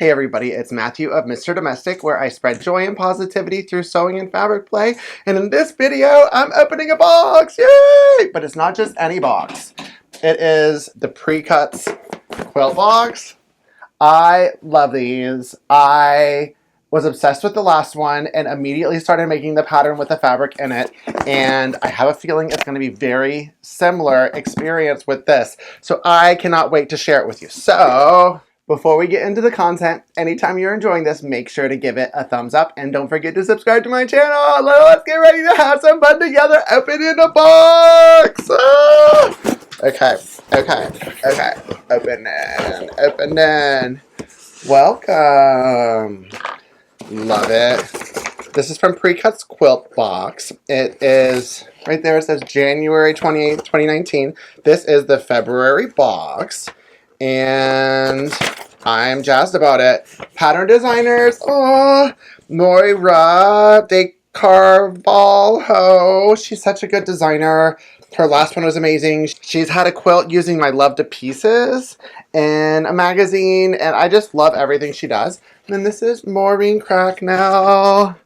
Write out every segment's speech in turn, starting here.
Hey everybody, it's Matthew of Mr. Domestic, where I spread joy and positivity through sewing and fabric play. And in this video, I'm opening a box! Yay! But it's not just any box. It is the Precuts Quilt Box. I love these. I was obsessed with the last one and immediately started making the pattern with the fabric in it. And I have a feeling it's going to be very similar experience with this. So I cannot wait to share it with you. So before we get into the content, anytime you're enjoying this, make sure to give it a thumbs up and don't forget to subscribe to my channel. Let's get ready to have some fun together. Opening the box. Okay. Opening. Welcome. Love it. This is from Precuts Quilt Box. It is, right there it says January 28th, 2019. This is the February box. And I'm jazzed about it. Pattern designers, Moira de Cavalho. She's such a good designer. Her last one was amazing. She's had a quilt using my Love to Pieces in a magazine, and I just love everything she does. And then this is Maureen Cracknell.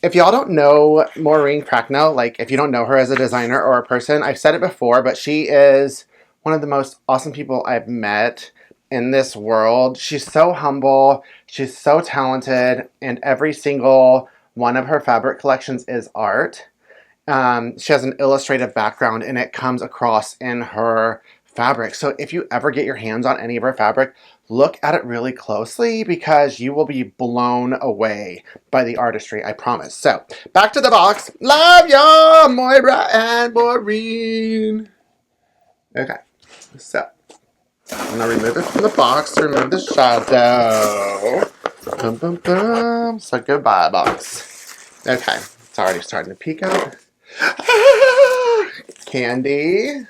If y'all don't know Maureen Cracknell, like if you don't know her as a designer or a person, I've said it before, but she is one of the most awesome people I've met in this world. She's so humble, she's so talented, and every single one of her fabric collections is art. She has an illustrative background and it comes across in her fabric. So if you ever get your hands on any of her fabric, look at it really closely because you will be blown away by the artistry, I promise. So back to the box. Love ya, Moira and Maureen. Okay. So, I'm going to remove it from the box to remove the shadow. Boom, boom, boom. So, goodbye, box. Okay. It's already starting to peek out. Candy.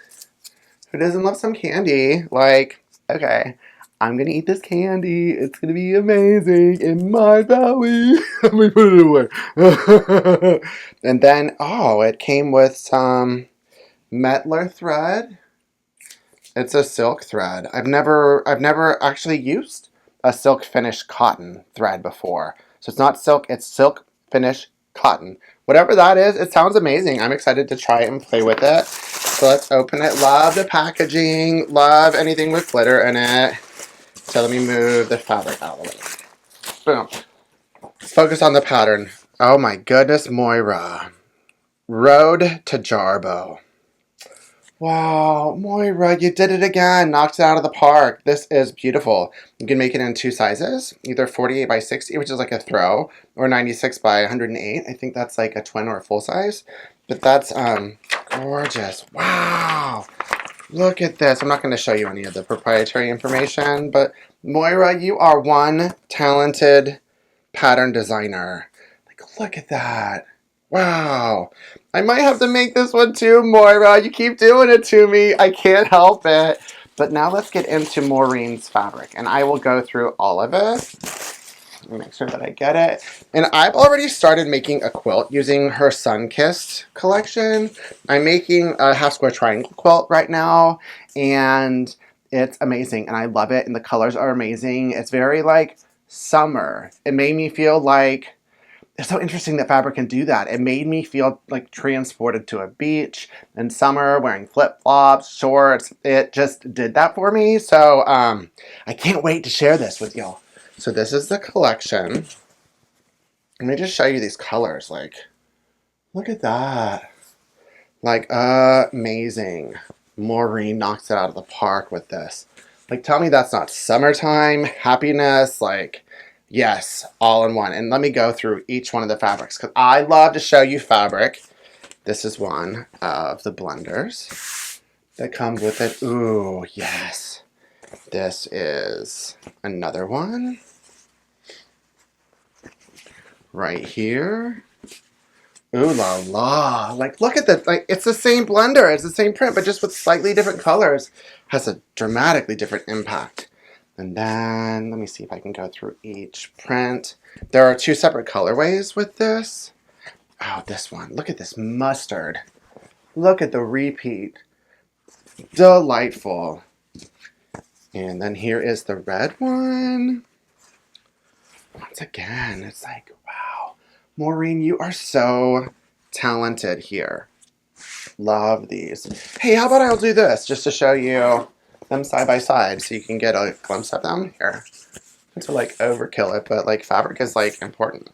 Who doesn't love some candy? Like, okay. I'm going to eat this candy. It's going to be amazing in my belly. Let me put it away. And then, it came with some Metler thread. It's a silk thread. I've never actually used a silk finish cotton thread before. So it's not silk, it's silk finish cotton. Whatever that is, it sounds amazing. I'm excited to try it and play with it. So let's open it. Love the packaging. Love anything with glitter in it. So let me move the fabric out of the way. Boom. Focus on the pattern. Oh my goodness, Moira. Road to Jarbo. Wow, Moira, you did it again. Knocked it out of the park. This is beautiful. You can make it in two sizes, either 48 by 60, which is like a throw, or 96 by 108. I think that's like a twin or a full size. But that's gorgeous. Wow. Look at this. I'm not going to show you any of the proprietary information, but Moira, you are one talented pattern designer. Like, look at that. Wow. I might have to make this one too, Moira. You keep doing it to me. I can't help it. But now let's get into Maureen's fabric. And I will go through all of it. Let me make sure that I get it. And I've already started making a quilt using her Sun-Kissed collection. I'm making a half square triangle quilt right now. And it's amazing. And I love it. And the colors are amazing. It's very like summer. It made me feel like... It's so interesting that fabric can do that. It made me feel like transported to a beach in summer, wearing flip-flops, shorts. It just did that for me. So I can't wait to share this with y'all. So this is the collection. Let me just show you these colors. Like, look at that. Like, amazing. Maureen knocks it out of the park with this. Like, tell me that's not summertime happiness. Like... Yes, all in one. And let me go through each one of the fabrics because I love to show you fabric. This is one of the blenders that comes with it. Ooh, yes. This is another one. Right here. Ooh la la. Like, look at that. Like, it's the same blender. It's the same print, but just with slightly different colors. Has a dramatically different impact. And then, let me see if I can go through each print. There are two separate colorways with this. Oh, this one. Look at this mustard. Look at the repeat. Delightful. And then here is the red one. once again, it's like, wow. Maureen, you are so talented here. Love these. Hey, how about I'll do this just to show you them side by side so you can get a glimpse of them here. Not to like overkill it, but like fabric is like important.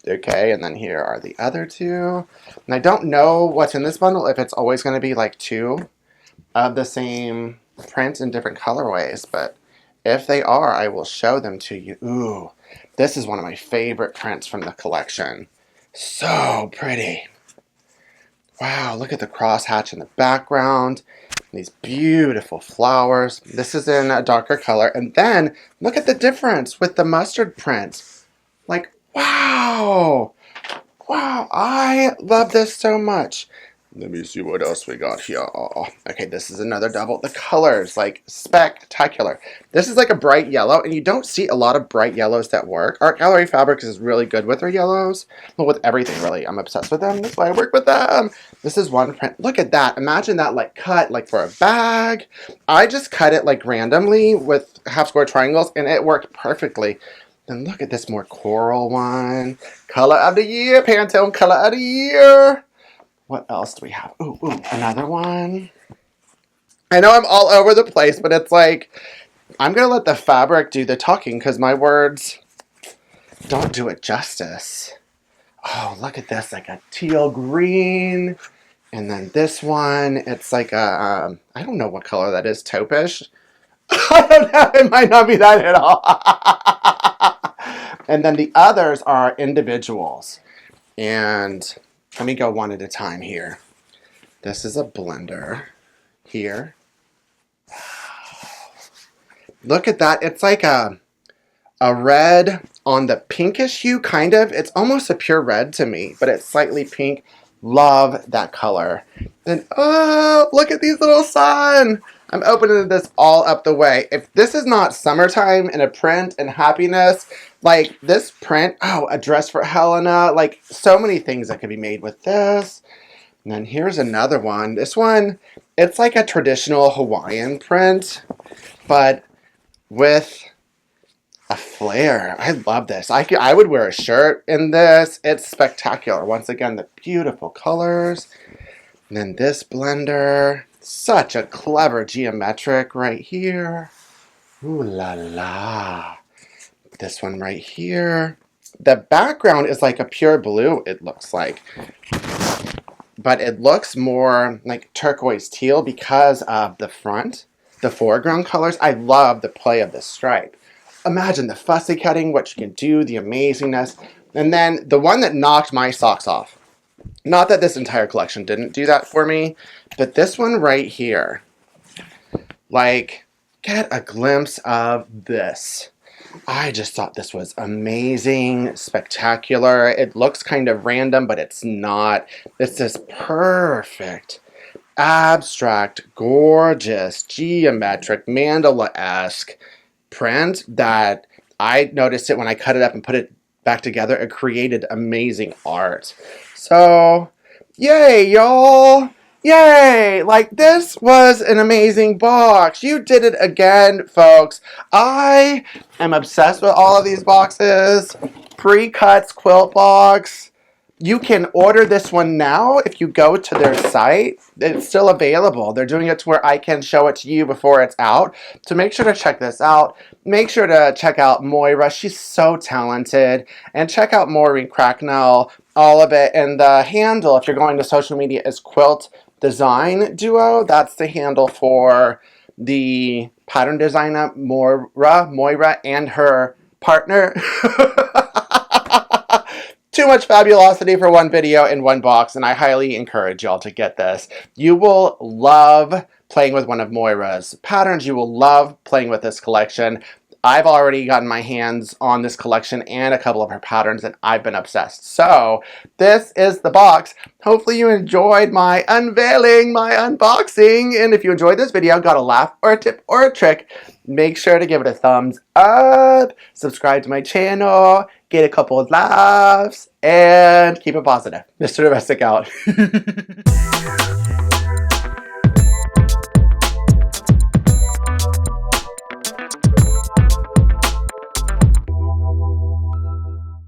Okay, and then here are the other two. And I don't know what's in this bundle, if it's always going to be like two of the same print in different colorways, but if they are, I will show them to you. Ooh, this is one of my favorite prints from the collection. So pretty. Wow, look at the crosshatch in the background. These beautiful flowers. This is in a darker color. And then look at the difference with the mustard print. Like, wow. Wow, I love this so much. Let me see what else we got here. Okay, this is another double. The colors, like, spectacular. This is like a bright yellow, and you don't see a lot of bright yellows that work. Art Gallery Fabrics is really good with their yellows. Well, with everything, really. I'm obsessed with them. That's why I work with them. This is one print. Look at that. Imagine that, like, cut, like, for a bag. I just cut it, like, randomly with half-square triangles, and it worked perfectly. Then look at this more coral one. Color of the year, Pantone color of the year. What else do we have? Ooh, another one. I know I'm all over the place, but it's like, I'm going to let the fabric do the talking because my words don't do it justice. Oh, look at this, like a teal green. And then this one, it's like a, I don't know what color that is, taupish. I don't know, it might not be that at all. And then the others are individuals. And let me go one at a time here. This is a blender here. Look at that. It's like a red on the pinkish hue, kind of. It's almost a pure red to me, but it's slightly pink. Love that color. Then, oh, look at these little sun. I'm opening this all up the way. If this is not summertime and a print and happiness, like this print, oh, a dress for Helena, like so many things that could be made with this. And then here's another one. This one, it's like a traditional Hawaiian print, but with a flare. I love this. I would wear a shirt in this. It's spectacular. Once again, the beautiful colors. And then this blender. Such a clever geometric right here. Ooh la la. This one right here. The background is like a pure blue, it looks like. But it looks more like turquoise teal because of the front, the foreground colors. I love the play of the stripe. Imagine the fussy cutting, what you can do, the amazingness. And then the one that knocked my socks off. Not that this entire collection didn't do that for me, but this one right here. Like, get a glimpse of this. I just thought this was amazing, spectacular. It looks kind of random, but it's not. It's this perfect, abstract, gorgeous, geometric, mandala-esque print that I noticed it when I cut it up and put it back together. It created amazing art. So, yay, y'all. Yay! Like, this was an amazing box. You did it again, folks. I am obsessed with all of these boxes. Precuts Quilt Box. You can order this one now if you go to their site. It's still available. They're doing it to where I can show it to you before it's out. So make sure to check this out. Make sure to check out Moira. She's so talented. And check out Maureen, Cracknell, all of it. And the handle, if you're going to social media, is Quilt Design Duo. That's the handle for the pattern designer, Moira, and her partner. Too much fabulosity for one video in one box, and I highly encourage y'all to get this. You will love playing with one of Moira's patterns. You will love playing with this collection. I've already gotten my hands on this collection and a couple of her patterns, and I've been obsessed. So, this is the box. Hopefully you enjoyed my unveiling, my unboxing, and if you enjoyed this video, got a laugh or a tip or a trick, make sure to give it a thumbs up, subscribe to my channel, get a couple of laughs, and keep it positive. Mr. Domestic out.